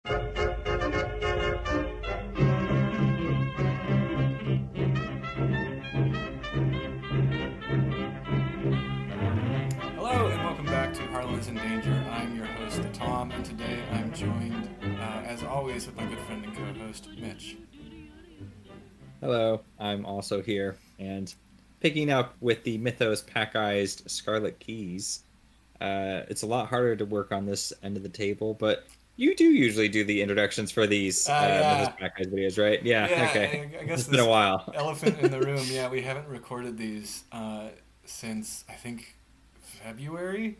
Hello and welcome back to Harlan's in Danger. I'm your host, Tom, and today I'm joined, as always, with my good friend and co-host, Mitch. Hello, I'm also here, and picking up with the Mythos Packized Scarlet keys. It's a lot harder to work on this end of the table, but you do usually do the introductions for these Mythos Yeah, Packized videos, right? Yeah, yeah, okay. I guess It's been a this while. elephant in the room, yeah, we haven't recorded these since, I think, February.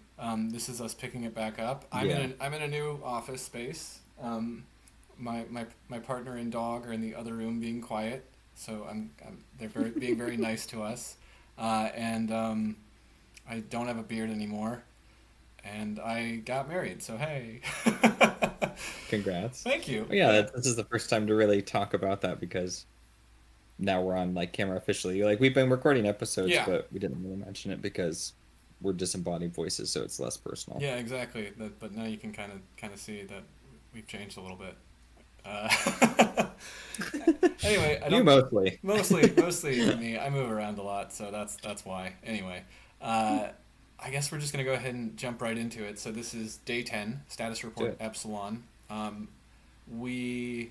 This is us picking it back up. Yeah. I'm in a new office space. My partner and dog are in the other room being quiet, so they're being very nice to us, and I don't have a beard anymore, and I got married. So hey, Congrats. thank you. Oh, yeah, Yeah, this is the first time to really talk about that because now we're on like camera officially. Like we've been recording episodes, yeah, but we didn't really mention it because we're disembodied voices, so it's less personal. yeah, exactly. But now you can kind of see that we've changed a little bit. Anyway, I You don't mostly. mostly me. I move around a lot, so that's why. Anyway, uh, I guess we're just gonna go ahead and jump right into it. So this is day 10, status Do report it. Epsilon. We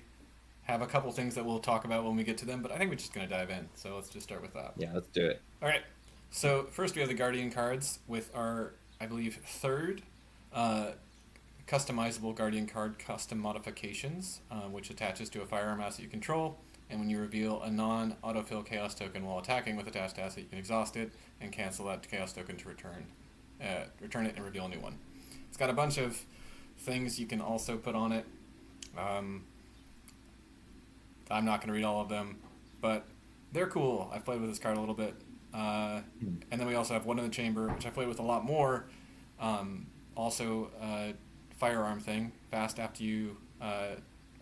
have a couple things that we'll talk about when we get to them, but I think we're just gonna dive in. So let's just start with that. Yeah, let's do it. All right. So first we have the Guardian cards with our, I believe, third uh, customizable Guardian card custom modifications, which attaches to a firearm asset you control. And when you reveal a non-autofill chaos token while attacking with attached asset, you can exhaust it and cancel that chaos token to return it and reveal a new one. It's got a bunch of things you can also put on it. Um, I'm not going to read all of them, but they're cool. I've played with this card a little bit. And then we also have one in the chamber, which I played with a lot more. Also, firearm thing. Fast after you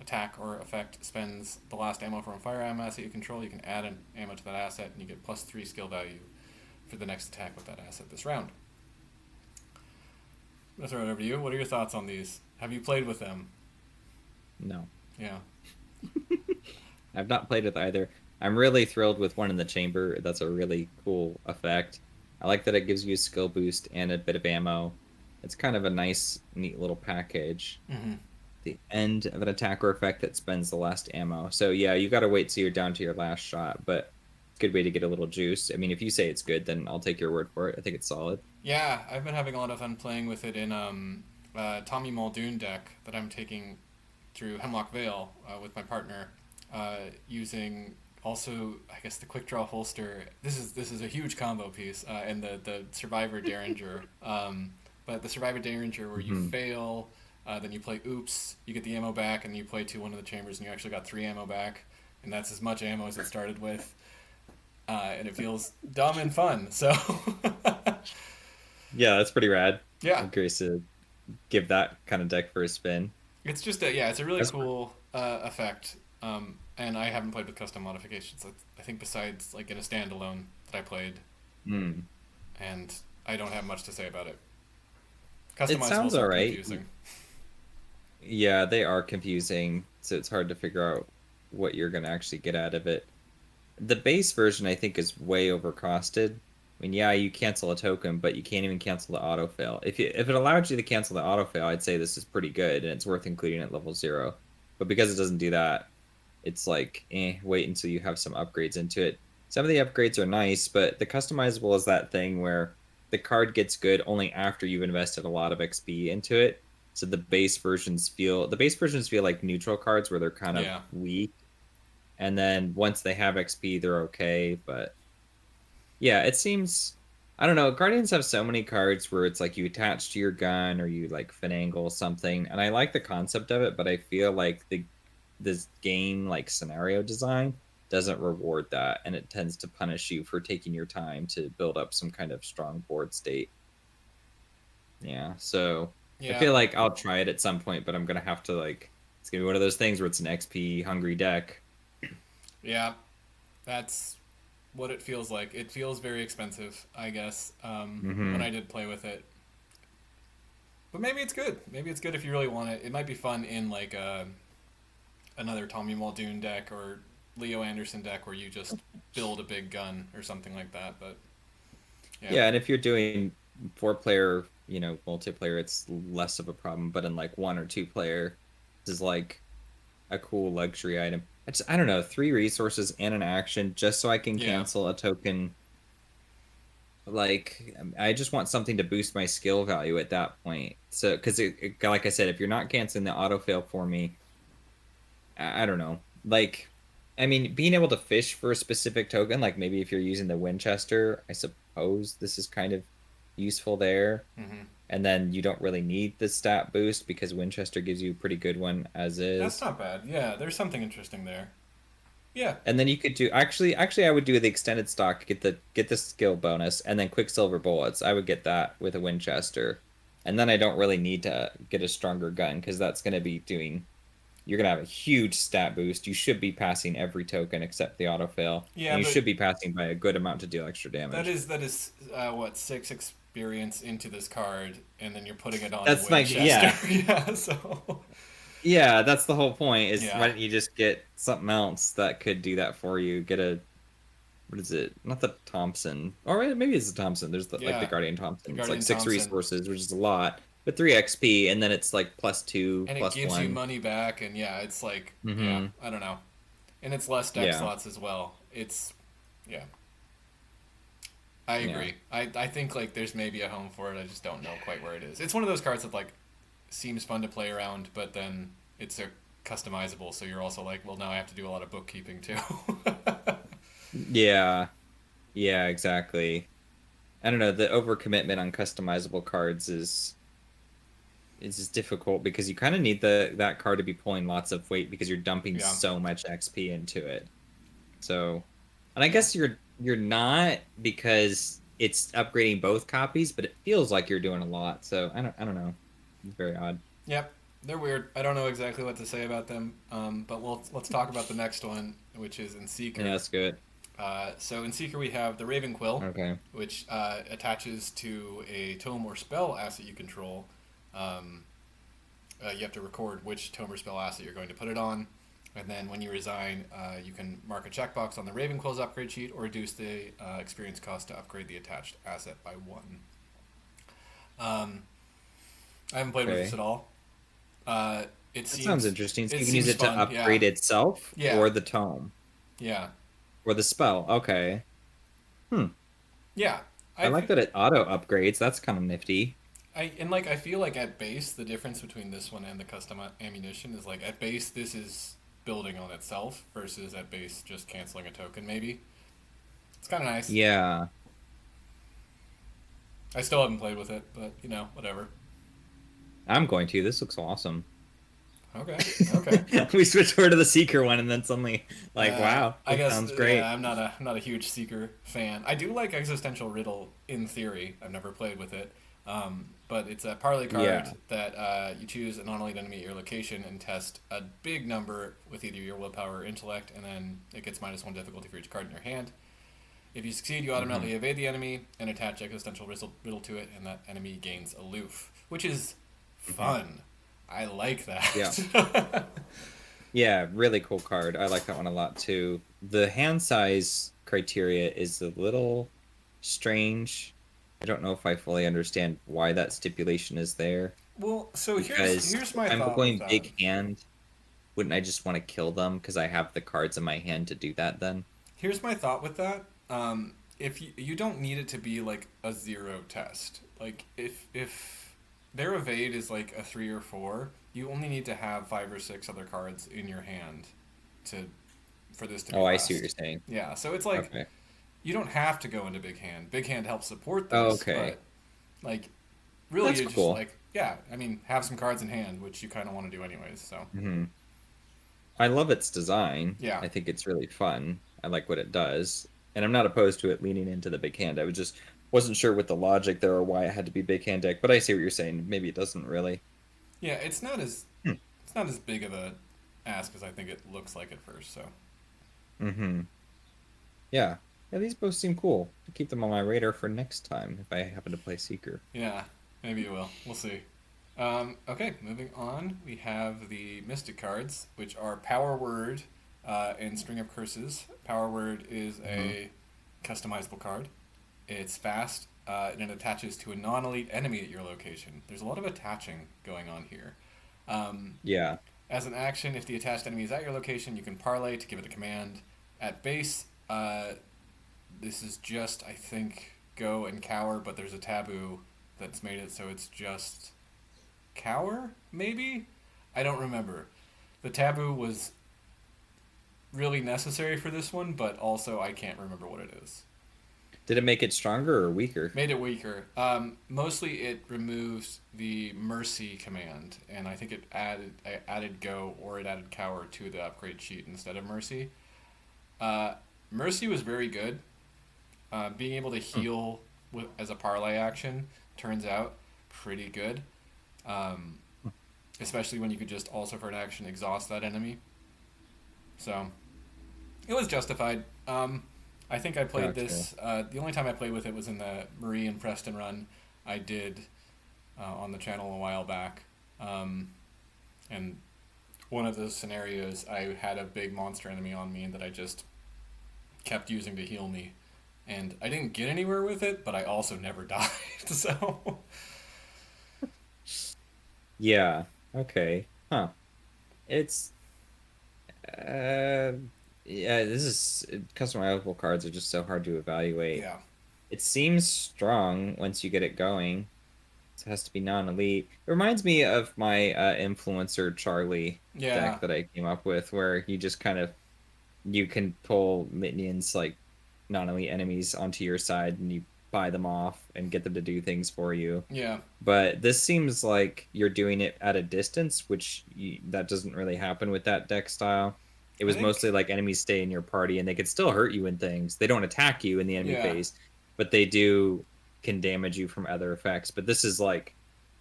attack or effect spends the last ammo from a firearm asset you control, you can add an ammo to that asset, and you get +3 skill value for the next attack with that asset this round. I'm gonna throw it over to you. What are your thoughts on these? Have you played with them? No. Yeah. I've not played with either. I'm really thrilled with one in the chamber. That's a really cool effect. I like that it gives you a skill boost and a bit of ammo. It's kind of a nice, neat little package. Mm-hmm. The end of an attack or effect that spends the last ammo. So yeah, you gotta wait till you're down to your last shot, but it's a good way to get a little juice. I mean, if you say it's good, then I'll take your word for it. I think it's solid. Yeah, I've been having a lot of fun playing with it in Tommy Muldoon deck that I'm taking through Hemlock Vale with my partner, using also I guess the quick draw holster. This is a huge combo piece, and the Survivor Derringer. But the Survivor Derringer where you Hmm. fail, then you play Oops, you get the ammo back, and you play to one of the chambers, and you actually got 3 ammo back, and that's as much ammo as it started with, and it feels dumb and fun. So Yeah, that's pretty rad. yeah, I'm curious to give that kind of deck for a spin. it's just it's a really That's cool effect. And I haven't played with custom modifications. I think besides like in a standalone that I played, hmm. and I don't have much to say about it. It Customizable sounds are all right. confusing. Yeah, they are confusing, so it's hard to figure out what you're going to actually get out of it. The base version, I think, is way overcosted. I mean, yeah, you cancel a token, but you can't even cancel the autofill. If it allowed you to cancel the autofill, I'd say this is pretty good and it's worth including at level 0. But because it doesn't do that, it's like, wait until you have some upgrades into it. Some of the upgrades are nice, but the customizable is that thing where the card gets good only after you've invested a lot of XP into it. So the base versions feel like neutral cards where they're kind of Yeah, weak, and then once they have XP, they're okay. But yeah, it seems, I don't know. Guardians have so many cards where it's like you attach to your gun or you like finagle something, and I like the concept of it, but I feel like this game like scenario design doesn't reward that, and it tends to punish you for taking your time to build up some kind of strong board state. Yeah, so I yeah, feel like I'll try it at some point, but I'm gonna have to like it's gonna be one of those things where it's an XP hungry deck. yeah. That's what it feels like. It feels very expensive, I guess. When Hmm. I did play with it, But maybe it's good. Maybe it's good if you really want it. It might be fun in like another Tommy Muldoon deck or Leo Anderson deck where you just build a big gun or something like that. But yeah, Yeah, and if you're doing 4 player, multiplayer, it's less of a problem. But in like 1 or 2 player, this is like a cool luxury item. I don't know, 3 resources and an action just so I can yeah, cancel a token. Like, I just want something to boost my skill value at that point. So, because like I said, if you're not canceling the autofail for me, I don't know. Like, I mean, being able to fish for a specific token, like maybe if you're using the Winchester, I suppose this is kind of useful there. hmm And then you don't really need the stat boost because Winchester gives you a pretty good one as that's is. not bad. Yeah, there's something interesting there. Yeah, And then you could do actually I would do the extended stock, get the skill bonus, and then Quicksilver bullets. I would get that with a Winchester. And then I don't really need to get a stronger gun because that's going to be doing you're gonna have a huge stat boost. You should be passing every token except the autofail, yeah, and you but should be passing by a good amount to deal extra that damage. is what 6 experience into this card, and then you're putting it on a That's like Winchester. yeah, Yeah, so yeah. That's the whole point. Is why yeah, don't you just get something else that could do that for you? Get a what is it? Not the Thompson, or maybe it's the Thompson. There's the yeah, Guardian the Thompson. It's like Guardian 6 Thompson, resources, which is a lot, but 3 XP, and then it's like +2, and it plus gives you one. money back, and yeah, it's like yeah, Mm-hmm. I don't know, and it's less deck Yeah, slots as well. It's yeah, I yeah. agree. I think like there's maybe a home for it. I just don't know quite where it is. It's one of those cards that like seems fun to play around, but then it's a customizable, so you're also like, well, now I have to do a lot of bookkeeping too. Yeah, yeah, exactly. I don't know. The overcommitment on customizable cards is just difficult because you kind of need that card to be pulling lots of weight because you're dumping Yeah, so much XP into it. So, and I yeah, guess you're not because it's upgrading both copies, but it feels like you're doing a lot. So I don't know. It's very odd. yep. They're weird. I don't know exactly what to say about them, but let's talk about the next one, which is in Yeah, Seeker. that's good. So in Seeker we have the Raven Quill, Okay. which attaches to a tome or spell asset you control. Um, you have to record which tome or spell asset you're going to put it on, and then when you resign, you can mark a checkbox on the Raven Quill's upgrade sheet or reduce the experience cost to upgrade the attached asset by 1. Um, I haven't played with this Okay. at all. It That sounds seems interesting. So it you can use seems it to fun. Yeah, upgrade itself yeah, or the tome yeah, or the spell. Okay. Hmm. yeah. I I like that it auto upgrades. That's kind of nifty. I feel like at base the difference between this one and the custom ammunition is like at base this is building on itself versus at base just canceling a token maybe. It's kind of nice. Yeah. I still haven't played with it, but whatever. I'm going to. This looks awesome. Okay, okay. We switched over to the Seeker one, and then suddenly, like, wow, I this guess sounds yeah. great. I'm not a huge Seeker fan. I do like Existential Riddle in theory. I've never played with it, but it's a parley card Yeah. that you choose an unlikely enemy at your location and test a big number with either your willpower or intellect, and then it gets -1 difficulty for each card in your hand. If you succeed, you Hmm. automatically evade the enemy and attach Existential Riddle to it, and that enemy gains aloof, which is Hmm. fun. I like Yeah. that. Yeah, really cool card. I like that one a lot too. The hand size criteria is a little strange. I don't know if I fully understand why that stipulation is there. Well, so Because here's if my I'm thought with going that. big hand, wouldn't I just want to kill them because I have the cards in my hand to do that then? Here's my thought with that. If you don't need it to be like a 0 test. Like if their evade is like a 3 or 4, you only need to have 5 or 6 other cards in your hand to for this to be Oh, I see what you're last. saying. Yeah, so it's like Okay. you don't have to go into big hand. Big hand helps support Oh, this, okay. but like really That's you just cool. like yeah. I mean, have some cards in hand, which you kind of want to do anyways. So Hmm. I love its design. yeah, I think it's really fun. I like what it does. And I'm not opposed to it leaning into the big hand. I was just wasn't sure with the logic there or why it had to be big hand deck, but I see what you're saying. Maybe it doesn't really. yeah. Hmm. It's not as big of a ask as I think it looks like at first. So Mm-hmm. Yeah. Yeah, these both seem cool. I'll keep them on my radar for next time if I happen to play Seeker. yeah, maybe you will. We'll see. Okay, moving on. We have the Mystic cards, which are Power Word and String of Curses. Power Word is Hmm. a customizable card. It's fast, and it attaches to a non-elite enemy at your location. There's a lot of attaching going on here. Um, Yeah. as an action, if the attached enemy is at your location, you can parlay to give it a command. At base, this is just, I think, go and cower, but there's a taboo that's made it so it's just cower, maybe? I don't remember. The taboo was really necessary for this one, but also I can't remember what it is. Did it make it stronger or weaker? Made it weaker. Mostly it removes the mercy command, and I think it added go or it added cower to the upgrade sheet instead of mercy. Uh, mercy was very good. Being able to Hmm. heal as a parlay action turns out pretty good. Um, especially when you could just also for an action exhaust that enemy. So it was justified. I think I played Gotcha. this. The only time I played with it was in the Marie and Preston run I did on the channel a while back. And one of those scenarios, I had a big monster enemy on me that I just kept using to heal me. And I didn't get anywhere with it, but I also never died. So, Yeah. Okay. Huh. It's uh yeah, this is customizable cards are just so hard to evaluate. yeah. It seems strong once you get it going. It has to be non-elite. It reminds me of my influencer Charlie Yeah. deck that I came up with, where you just kind of you can pull minions like non-elite enemies onto your side, and you buy them off and get them to do things for you. Yeah. But this seems like you're doing it at a distance, which that doesn't really happen with that deck style. It I was mostly think, like enemies stay in your party and they could still hurt you in things. They don't attack you in the enemy yeah. phase, but they do can damage you from other effects. But this is like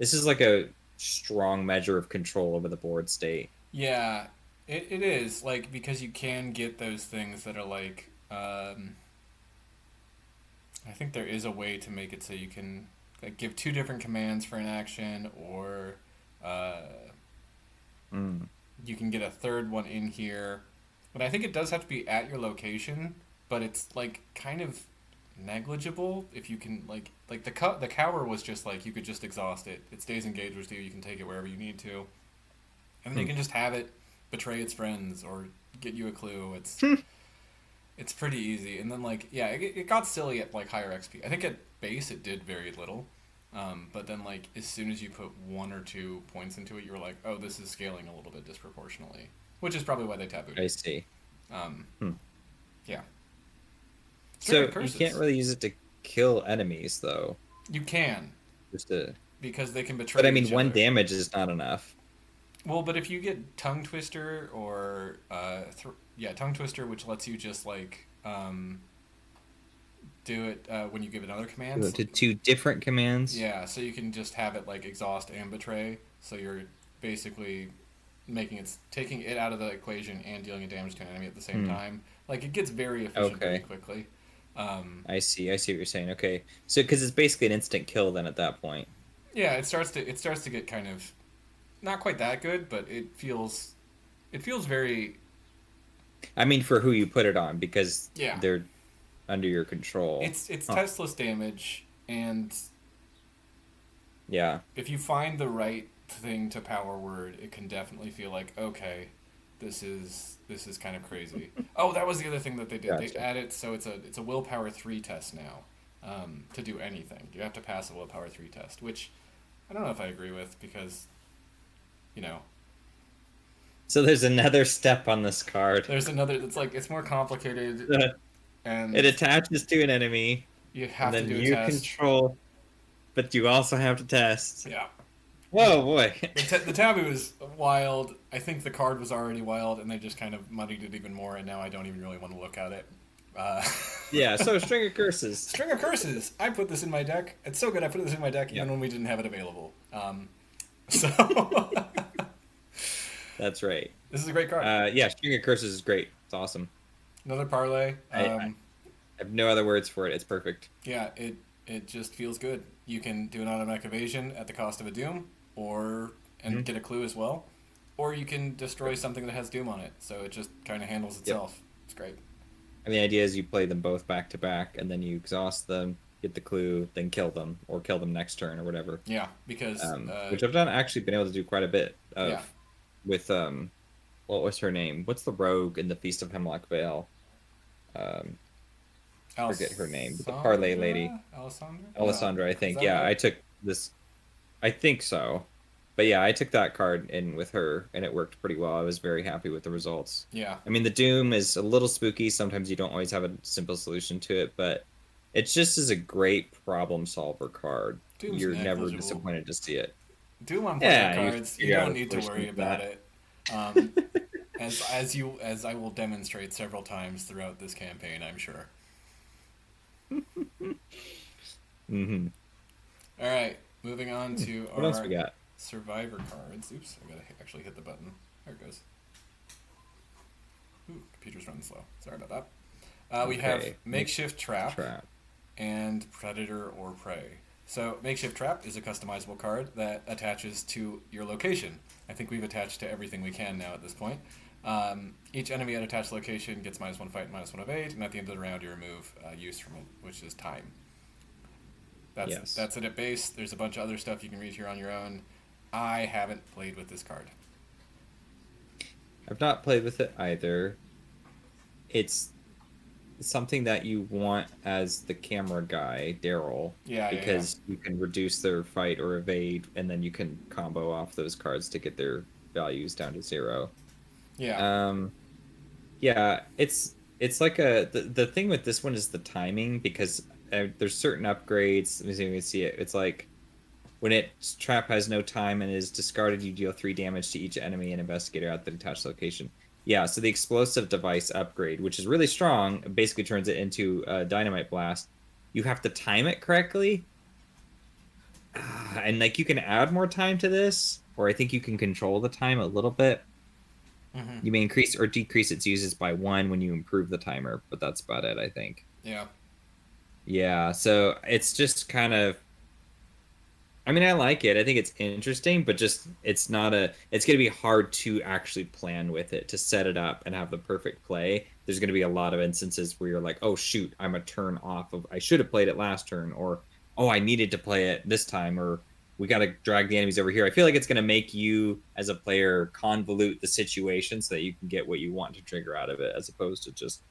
a strong measure of control over the board state. Yeah, it is like because you can get those things that are like I think there is a way to make it so you can like give two different commands for an action, or uh, Mm. you can get a third one in here. But I think it does have to be at your location, but it's like kind of negligible if you can like the cower was just like you could just exhaust it. It stays engaged with you. You can take it wherever you need to, and then you Hmm. can just have it betray its friends or get you a clue. It's pretty easy. And then like yeah, it got silly at like higher XP. I think at base it did very little. But then like as soon as you put 1 or 2 points into it, you were like, oh, this is scaling a little bit disproportionately, which is probably why they tabooed I it. see. Um, Hmm. yeah, String of So you can't Curses. really use it to kill enemies, though. You can Just to, because they can but I betray mean, each one other. damage is not enough. Well, but if you get Tongue Twister or yeah, Tongue Twister, which lets you just like do it when you give it other commands. To two different commands. Yeah, so you can just have it like exhaust and betray. So you're basically making it taking it out of the equation and dealing a damage to an enemy at the same Hmm. time. Like it gets very efficient very Okay. quickly. Um, I see. I see what you're saying. Okay. So, because it's basically an instant kill then at that point. yeah, it starts to get kind of not quite that good, but it feels very I mean, for who you put it on, because yeah. they're under your control. It's Huh. testless damage, and Yeah. if you find the right thing to power word, it can definitely feel like okay, this is kind of crazy. Oh, that was the other thing that they did. They Gotcha. added so it's a willpower 3 test now. To do anything, you have to pass a willpower 3 test, which I don't know if I agree with because you know So there's another step on this card. there's another. It's like it's more complicated, It and attaches to an enemy, you and have to then do a you test. control, but you also have to test. Yeah, Whoa, boy. the taboo is wild. I think the card was already wild, and they just kind of muddied it even more. And now I don't even really want to look at it. Uh, Yeah. So string of curses. String of Curses. I put this in my deck. It's so good. I put this in my deck even Yep. when we didn't have it available. So That's right. this is a great card. Yeah, string of curses is great. It's awesome. Another parlay. I have no other words for it. It's perfect. Yeah, it just feels good. You can do an automatic evasion at the cost of a doom. and get a clue as well, or you can destroy something that has Doom on it. So it just kind of handles Yep. itself. It's great. And the idea is you play them both back to back, and then you exhaust them, get the clue, then kill them, or kill them next turn, or whatever. Yeah, because Which I've done actually been able to do quite a bit of yeah, with what was her name? What's the rogue in the Feast of Hemlock Vale? Um, forget her name, but the parlay lady, Alessandra. Alessandra, I Is think. that Yeah, right? I took this. I think so. But yeah, I took that card in with her, and it worked pretty well. I was very happy with the results. Yeah. I mean, the Doom is a little spooky. Sometimes you don't always have a simple solution to it, but it just is a great problem solver card. Doom's You're never negligible. disappointed to see it. Doom on player Yeah, you cards, you figure out don't a need to solution worry to about that. it. As I will demonstrate several times throughout this campaign, I'm sure. Mm-hmm. All right, moving on to What else we our got? survivor cards. Oops, I gotta actually hit the button. There it goes. Ooh, computer's running slow. Sorry about that. We have Okay. makeshift trap Trap. and predator or prey. So makeshift trap is a customizable card that attaches to your location. I think we've attached to everything we can now at this point. Each enemy at attached location gets -1 fight, -1 evade, and at the end of the round you remove use from it, which is time. That's it at base. There's a bunch of other stuff you can read here on your own. I haven't played with this card. I've not played with it either. It's something that you want as the camera guy, Daryl, Yeah, because you can reduce their fight or evade, and then you can combo off those cards to get their values down to 0. yeah. Yeah, it's like the thing with this one is the timing because there's certain upgrades. Let me see if you can see it. It's like when its trap has no time and is discarded, you deal 3 damage to each enemy and investigator at the detached location. Yeah, so the explosive device upgrade, which is really strong, basically turns it into a dynamite blast. You have to time it correctly. And like you can add more time to this, or I think you can control the time a little bit. Mm-hmm. You may increase or decrease its uses by 1 when you improve the timer, but that's about it, I think. Yeah. Yeah, so it's just kind of. I mean, I like it. I think it's interesting, but just it's not a. It's going to be hard to actually plan with it, to set it up and have the perfect play. There's going to be a lot of instances where you're like, oh, shoot, I'm a turn off of. I should have played it last turn, or, oh, I needed to play it this time, or we got to drag the enemies over here. I feel like it's going to make you, as a player, convolute the situation so that you can get what you want to trigger out of it, as opposed to just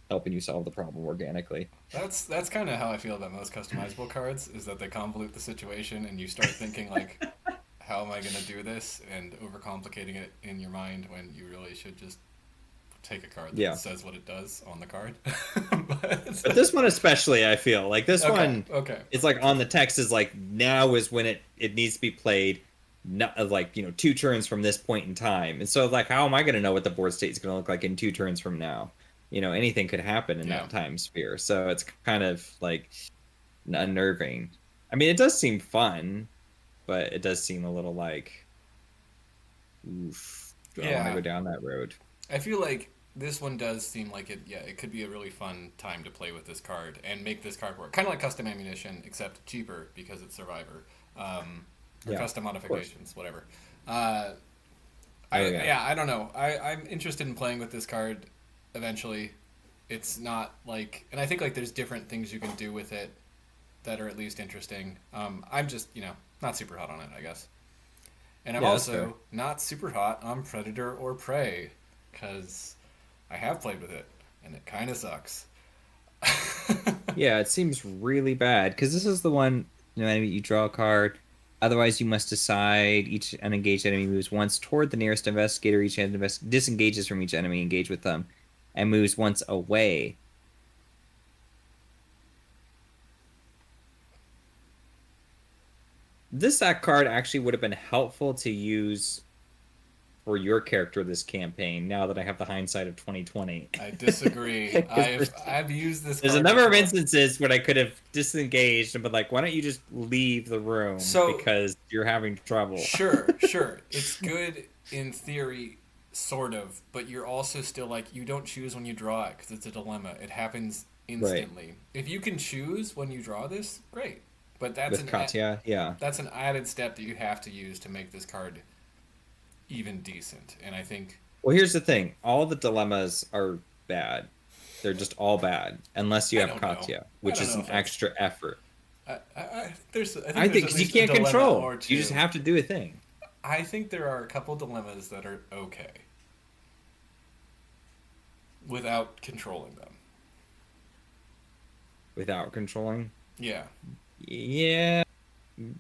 helping you solve the problem organically. That's kind of how I feel about most customizable cards, is that they convolute the situation and you start thinking like, how am I going to do this, and overcomplicating it in your mind when you really should just take a card that Yeah. says what it does on the card. But this one especially, I feel like this one, okay. it's like on the text is like now is when it needs to be played, not like 2 turns from this point in time. And so like, how am I going to know what the board state is going to look like in 2 turns from now? Anything could happen in that time sphere. So it's kind of like unnerving. I mean, it does seem fun, but it does seem a little like, oof, do I want to go down that road? I feel like this one does seem like it. Yeah, it could be a really fun time to play with this card and make this card work. Kind of like custom ammunition, except cheaper because it's Survivor. Or custom modifications, whatever. I don't know. I'm interested in playing with this card eventually. It's not like, and I think like there's different things you can do with it that are at least interesting. I'm just not super hot on it, I guess. And I'm also not super hot on Predator or Prey, because I have played with it and it kind of sucks. Yeah, it seems really bad because this is the one. You draw a card. Otherwise, you must decide each unengaged enemy moves once toward the nearest investigator. Each disengages from each enemy, engage with them, and moves once away. This sack card actually would have been helpful to use for your character this campaign, now that I have the hindsight of 2020. I disagree. I've used this There's card a number before. of instances when I could have disengaged and been like, why don't you just leave the room because you're having trouble. Sure. It's good in theory, sort of, but you're also still like, you don't choose when you draw it because it's a dilemma. It happens instantly. Right. If you can choose when you draw this, great. But with Katya. Yeah. that's an added step that you have to use to make this card even decent. And I think Well, here's the thing: all the dilemmas are bad. They're just all bad, unless you I have don't know. Katya, I which don't is know an if that's. extra effort. I I think there's think at because you least a can't dilemma control, or you just two. have to do a thing I think there are a couple dilemmas that are okay without controlling them. without controlling. Yeah, Yeah,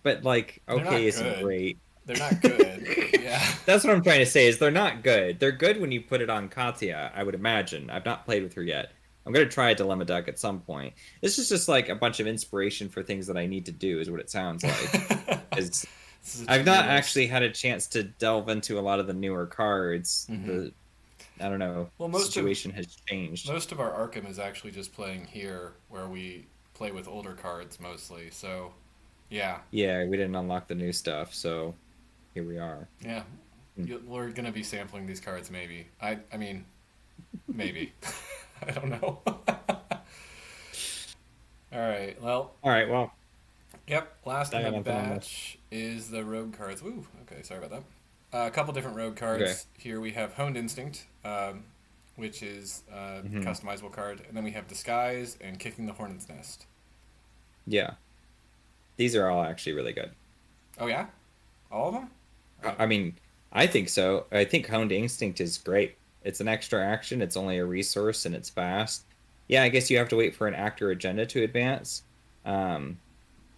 but like, they're okay, not isn't good. great. They're not good. Yeah. That's what I'm trying to say is they're not good. They're good when you put it on Katya, I would imagine. I've not played with her yet. I'm gonna try a dilemma deck at some point. This is just like a bunch of inspiration for things that I need to do, is what it sounds like. Because This is a I've to-do not list. actually had a chance to delve into a lot of the newer cards. Hmm. The I don't know, Well, situation has changed. most of our Arkham is actually just playing here, where we play with older cards mostly. So, yeah, Yeah, we didn't unlock the new stuff, so here we are. yeah, Hmm. we're gonna be sampling these cards maybe. I mean, maybe. I don't know. All right. Well, All right, well, yep. Last I in the got nothing on this. batch is the rogue cards. Woo. Okay. Sorry about that. A couple different rogue Okay. cards. Here we have Honed Instinct, which is a Hmm. customizable card, and then we have Disguise and Kicking the Hornet's Nest. Yeah, these are all actually really good. Oh yeah, all of them. I mean, I think so. I think Honed Instinct is great. It's an extra action, it's only a resource, and it's fast. Yeah, I guess you have to wait for an act or agenda to advance. Um,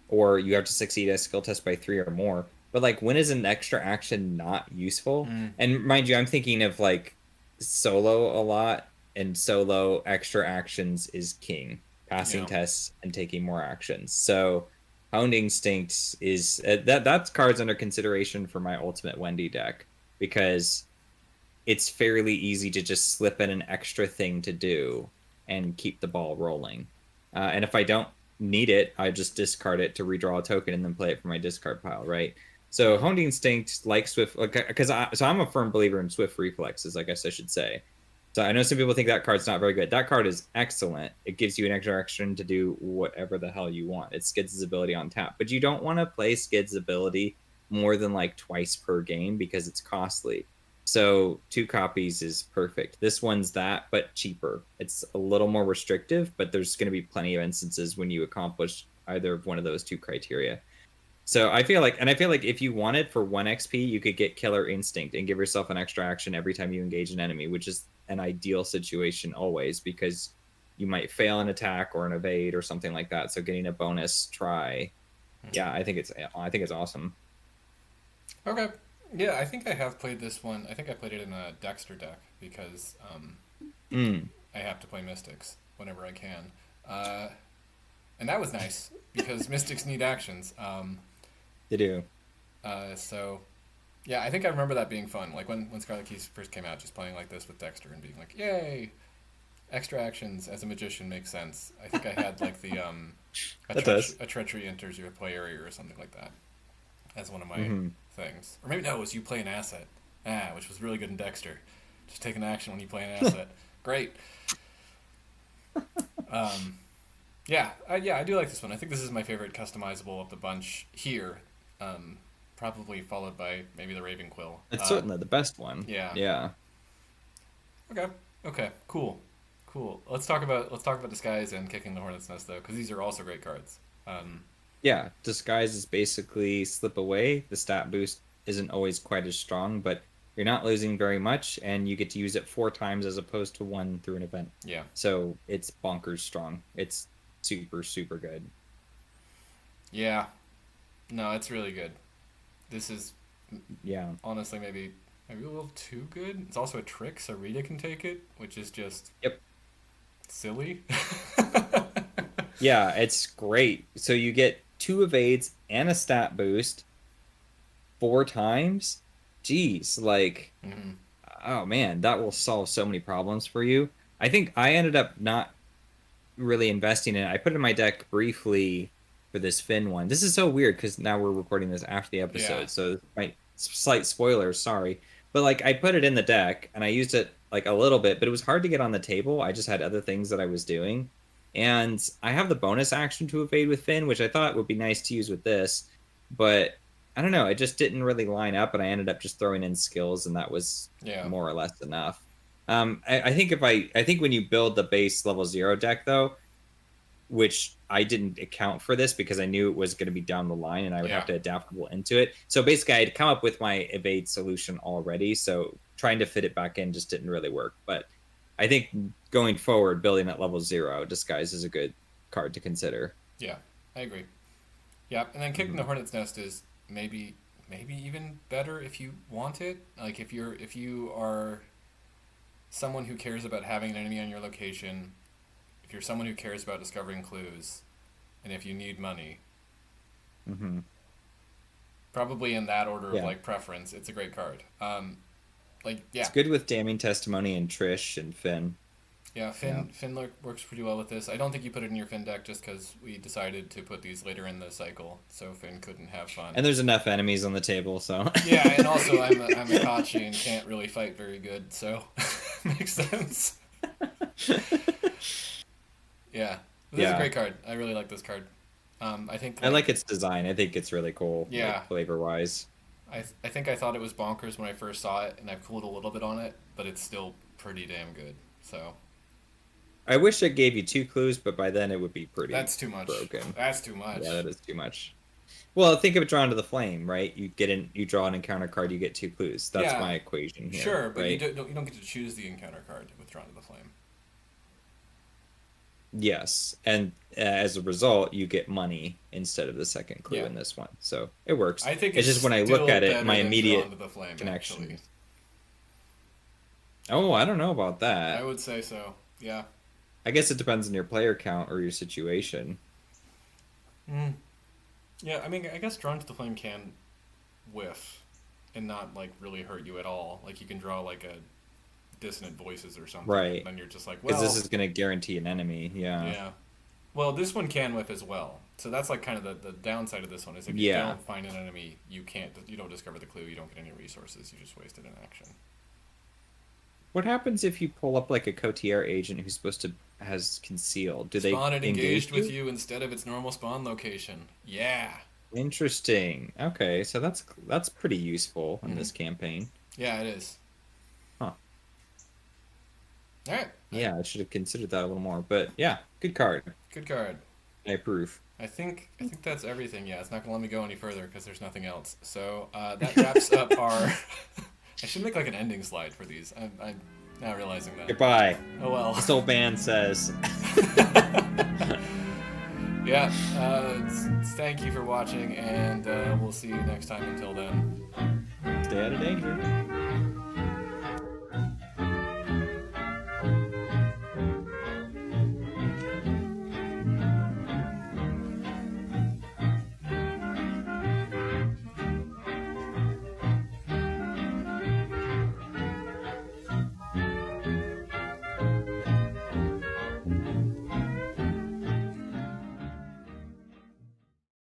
or you have to succeed a skill test by three or more. But like, when is an extra action not useful? Mm, And mind you, I'm thinking of like solo a lot, and solo extra actions is king, passing yeah. tests and taking more actions. So Hound Instinct is that's cards under consideration for my ultimate Wendy deck because it's fairly easy to just slip in an extra thing to do and keep the ball rolling. And if I don't need it, I just discard it to redraw a token and then play it from my discard pile, right? So Yeah. Honed Instinct, like Swift, because I'm a firm believer in Swift Reflexes, I guess I should say. So I know some people think that card's not very good. That card is excellent. It gives you an extra action to do whatever the hell you want. It's Skid's ability on tap, but you don't want to play Skid's ability more than like twice per game because it's costly. So 2 copies is perfect. This one's that, but cheaper. It's a little more restrictive, but there's going to be plenty of instances when you accomplish either of one of those two criteria. So I feel like if you wanted for 1 XP, you could get Killer Instinct and give yourself an extra action every time you engage an enemy, which is an ideal situation always because you might fail an attack or an evade or something like that. So getting a bonus try, yeah, I think it's awesome. Okay. Yeah, I think I have played this one. I think I played it in a Dexter deck because Mm, I have to play Mystics whenever I can. Uh, and that was nice because Mystics need actions. they do. So, yeah, I think I remember that being fun. Like when Scarlet Keys first came out, just playing like this with Dexter and being like, yay! Extra actions as a magician makes sense. I think I had like the That does. a treachery enters your play area or something like that as one of my Hmm. things. Or maybe no, it was you play an asset. Which was really good in Dexter. Just take an action when you play an asset. Great. Um, yeah, I do like this one. I think this is my favorite customizable of the bunch here. Um, Probably followed by maybe the Raven Quill. It's certainly the best one. Yeah. Yeah. Okay. Okay. Cool. Cool. Let's talk about Disguise and Kicking the Hornet's Nest though, because these are also great cards. Um, Yeah, disguise is basically slip away. The stat boost isn't always quite as strong, but you're not losing very much, and you get to use it 4 times as opposed to one through an event. yeah. So it's bonkers strong. It's super, super good. Yeah. No, it's really good. This is Yeah. honestly maybe a little too good. It's also a trick, so Rita can take it, which is just Yep. silly. Yeah, it's great. So you get 2 evades and a stat boost 4 times. Jeez, like, Mhm. oh man, that will solve so many problems for you. I think I ended up not really investing in it. I put it in my deck briefly for this Finn one. This is so weird because now we're recording this after the Yeah. episode, so my slight spoilers, sorry. But like I put it in the deck and I used it like a little bit, but it was hard to get on the table. I just had other things that I was doing. And I have the bonus action to evade with Finn, which I thought would be nice to use with this, but I don't know, it just didn't really line up, and I ended up just throwing in skills, and that was more or less enough. I think I think when you build the base level 0 deck though, which I didn't account for this because I knew it was going to be down the line and I would have to adaptable into it. So basically I had come up with my evade solution already. So trying to fit it back in just didn't really work. But I think going forward, building at level 0, Disguise is a good card to consider. Yeah, I agree. Yeah, and then kicking the Hornet's Nest is maybe even better if you want it. Like if you are someone who cares about having an enemy on your location, if you're someone who cares about discovering clues, and if you need money, probably in that order of like preference, it's a great card. It's good with Damning Testimony and Trish and Finn. Yeah, Finn works pretty well with this. I don't think you put it in your Finn deck just because we decided to put these later in the cycle, so Finn couldn't have fun. And there's enough enemies on the table, so. Yeah, and also I'm a Kachi and can't really fight very good, so makes sense. Yeah, this is a great card. I really like this card. I think I like its design. I think it's really cool. Yeah, like, flavor-wise. I think I thought it was bonkers when I first saw it, and I've cooled a little bit on it, but it's still pretty damn good. So. I wish it gave you 2 clues, but by then it would be pretty. That's too much. Broken. That's too much. Yeah, that is too much. Well, think of it Drawn to the Flame, right? You draw an encounter card, you get 2 clues. That's my equation here. Sure, but right? you don't get to choose the encounter card with Drawn to the Flame. Yes, and as a result, you get money instead of the second clue in this one. So it works. I think it's just when I look at it, my immediate Drawn to the Flame, connection. Actually. Oh, I don't know about that. I would say so. Yeah. I guess it depends on your player count or your situation. Yeah, I mean, I guess Drawn to the Flame can whiff and not like really hurt you at all. Like you can draw like a Dissonant Voices or something, right? And then you're just like, well, because this is going to guarantee an enemy. Yeah. Well, this one can whiff as well. So that's like kind of the downside of this one is if you don't find an enemy, you don't discover the clue, you don't get any resources, you just wasted an action. What happens if you pull up like a Cotier agent who's supposed to has concealed? Do spawn they it engaged with you instead of its normal spawn location? Yeah. Interesting. Okay, so that's pretty useful in this campaign. Yeah, it is. Huh. All right. Yeah, I should have considered that a little more. But yeah, good card. Good card. I approve. I think that's everything. Yeah, it's not gonna let me go any further because there's nothing else. So that wraps up our. I should make like an ending slide for these. I'm now realizing that. Goodbye. Oh well. This old band says. Yeah. Thank you for watching, and we'll see you next time. Until then. Stay out of danger.